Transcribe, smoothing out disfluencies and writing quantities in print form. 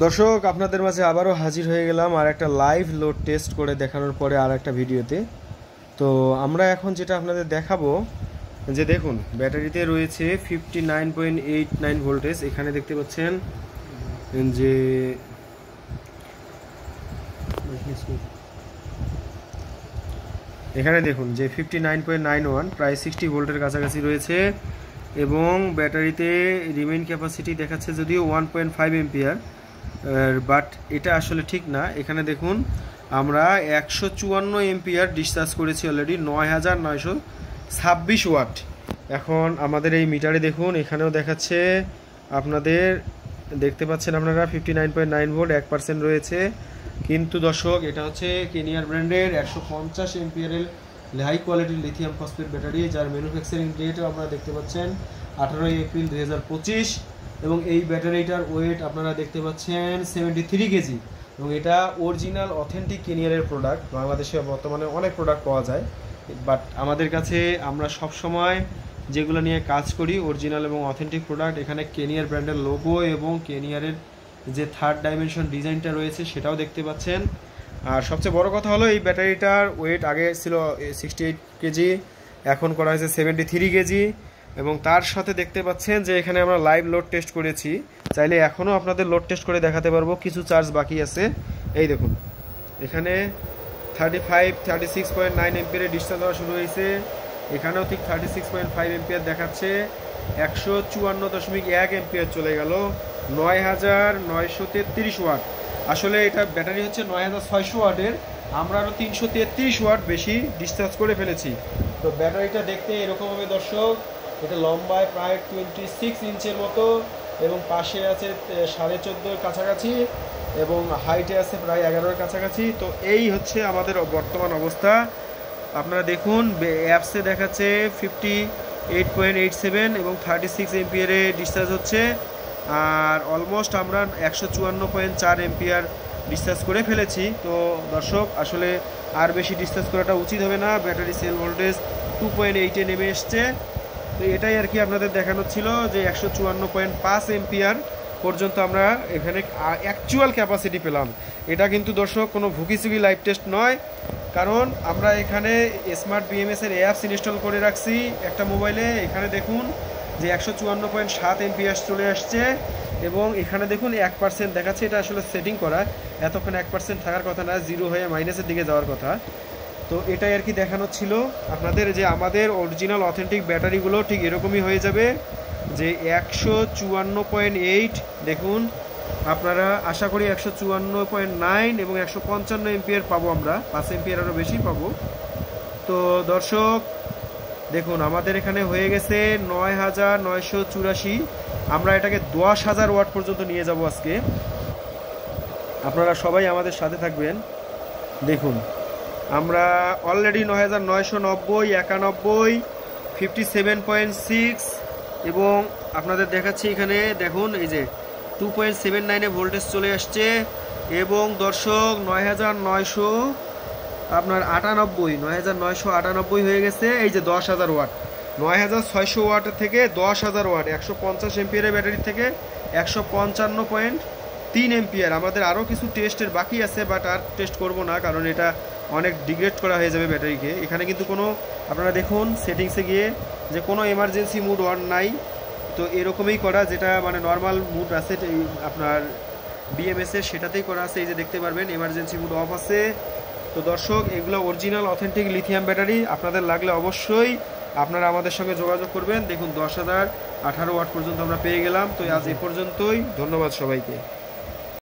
দর্শক, আপনাদের মাঝে আবারও হাজির হয়ে গেলাম আর একটা লাইভ লোড টেস্ট করে দেখানোর পরে আর একটা ভিডিওতে। তো আমরা এখন যেটা আপনাদের দেখাবো, যে দেখুন ব্যাটারিতে রয়েছে 59.89 ভোল্টেজ। এখানে দেখতে পাচ্ছেন যে এখানে দেখুন যে 59.91 প্রায় 60 ভোল্টের কাছাকাছি রয়েছে এবং ব্যাটারিতে রিমেইন ক্যাপাসিটি দেখাচ্ছে যদিও 1.5 এম্পিয়ার, বাট এটা আসলে ঠিক না। এখানে দেখুন আমরা 154 এম্পিয়ার ডিসচার্জ করেছি অলরেডি, 9926 ওয়াট। এখন আমাদের এই মিটারে দেখুন এখানেও দেখাচ্ছে, আপনাদের দেখতে পাচ্ছেন আপনারা 59.9 ভোল্ট 1% রয়েছে। কিন্তু দর্শক, এটা হচ্ছে কেনিয়ার ব্র্যান্ডের 150 এম্পিয়ারের হাই কোয়ালিটির লিথিয়াম ফসফেট ব্যাটারি, যার ম্যানুফ্যাকচারিং ডেটও আপনারা দেখতে পাচ্ছেন 18 এপ্রিল 2025। এবং এই ব্যাটারিটার ওয়েট আপনারা দেখতে পাচ্ছেন 73 কেজি এবং এটা অরিজিনাল অথেন্টিক কেনিয়ারের প্রোডাক্ট। বাংলাদেশে বর্তমানে অনেক প্রোডাক্ট পাওয়া যায়, বাট আমাদের কাছে আমরা সব সময় যেগুলো নিয়ে কাজ করি অরিজিনাল এবং অথেন্টিক প্রোডাক্ট। এখানে কেনিয়ার ব্র্যান্ডের লোগো এবং কেনিয়ারের যে থার্ড ডাইমেনশন ডিজাইনটা রয়েছে সেটাও দেখতে পাচ্ছেন। আর সবচেয়ে বড় কথা হলো এই ব্যাটারিটার ওয়েট আগে ছিল 68 কেজি, এখন করা হয়েছে 73 কেজি। এবং তার সাথে দেখতে পাচ্ছেন যে এখানে আমরা লাইভ লোড টেস্ট করেছি, চাইলে এখনও আপনাদের লোড টেস্ট করে দেখাতে পারবো, কিছু চার্জ বাকি আছে। এই দেখুন এখানে 36.9 এম্পিয়ারে ডিসচার্জ হওয়া শুরু হয়েছে, এখানেও ঠিক 36.5 এম্পিয়ার দেখাচ্ছে, 154.1 এম্পিয়ার চলে গেল, 9933 ওয়াট। আসলে এটা ব্যাটারি হচ্ছে 9600 ওয়াটের, আমরা আরও 333 ওয়াট বেশি ডিসচার্জ করে ফেলেছি। তো ব্যাটারিটা দেখতে এরকম হবে দর্শক, এটা লম্বায় প্রায় 26 ইঞ্চের মতো এবং পাশে আছে 14.5 কাছাকাছি এবং হাইটে আছে প্রায় 11-এর কাছাকাছি। তো এই হচ্ছে আমাদের বর্তমান অবস্থা। আপনারা দেখুন অ্যাপসে দেখাচ্ছে 58.87 এবং 36 এম্পিয়ারে ডিসচার্জ হচ্ছে, আর অলমোস্ট আমরা 154.4 এম্পিয়ার ডিসচার্জ করে ফেলেছি। তো দর্শক, আসলে আর বেশি ডিসচার্জ করাটা উচিত হবে না, ব্যাটারি সেল ভোল্টেজ 2.8-এ নেমে এসছে। তো এটাই আর কি আপনাদের দেখানো ছিল যে 154.5 এম্পিয়ার পর্যন্ত আমরা এখানে অ্যাকচুয়াল ক্যাপাসিটি পেলাম। এটা কিন্তু দর্শক কোনো ভুকিচুকি লাইভ টেস্ট নয়, কারণ আমরা এখানে স্মার্ট বিএমএস-এর অ্যাপস ইনস্টল করে রাখছি একটা মোবাইলে। এখানে দেখুন যে 154.7 এমপিএস চলে আসছে এবং এখানে দেখুন 1% দেখাচ্ছে। এটা আসলে সেটিং করা, এতক্ষণ 1% থাকার কথা না, জিরো হয়ে মাইনাসের দিকে যাওয়ার কথা। তো এটাই আর কি দেখানো ছিল আপনাদের, যে আমাদের অরিজিনাল অথেন্টিক ব্যাটারিগুলো ঠিক এরকমই হয়ে যাবে, যে 154.8 দেখুন আপনারা, আশা করি 154.9 এবং 155 এম্পিয়ার পাবো আমরা, 5 এম্পিয়ার আরও বেশি পাবো। তো দর্শক দেখুন আমাদের এখানে হয়ে গেছে 9984, আমরা এটাকে 10,000 ওয়াট পর্যন্ত নিয়ে যাব আজকে। আপনারা সবাই আমাদের সাথে থাকবেন। দেখুন আমরা অলরেডি 9990, 91, 57.6 এবং আপনাদের দেখাচ্ছি এখানে দেখুন এই যে 2.79-এ ভোল্টেজ চলে আসছে এবং দর্শক 9900 আপনার 9998 হয়ে গেছে। এই যে 10,000 ওয়াট, 9600 ওয়াটের থেকে 10,000 ওয়াট, 150 এম্পিয়ারের ব্যাটারি থেকে 155.3 এম্পিয়ার। আমাদের আরও কিছু টেস্টের বাকি আছে, বাট আর টেস্ট করব না, কারণ এটা অনেক ডিগ্রেড করা হয়ে যাবে ব্যাটারিকে। এখানে কিন্তু কোনো, আপনারা দেখুন সেটিংসে গিয়ে যে কোনো এমার্জেন্সি মুড অন নাই, তো এরকমই করা, যেটা মানে নর্মাল মুড আছে আপনার বিএমএসের সেটাতেই করা আছে। এই যে দেখতে পারবেন এমার্জেন্সি মুড অফ আছে। তো দর্শক, এগুলো অরিজিনাল অথেন্টিক লিথিয়াম ব্যাটারি, আপনাদের লাগলে অবশ্যই আপনারা আমাদের সঙ্গে যোগাযোগ করবেন। দেখুন 10,018 ওয়াট পর্যন্ত আমরা পেয়ে গেলাম। তো আজ এ পর্যন্তই, ধন্যবাদ সবাইকে।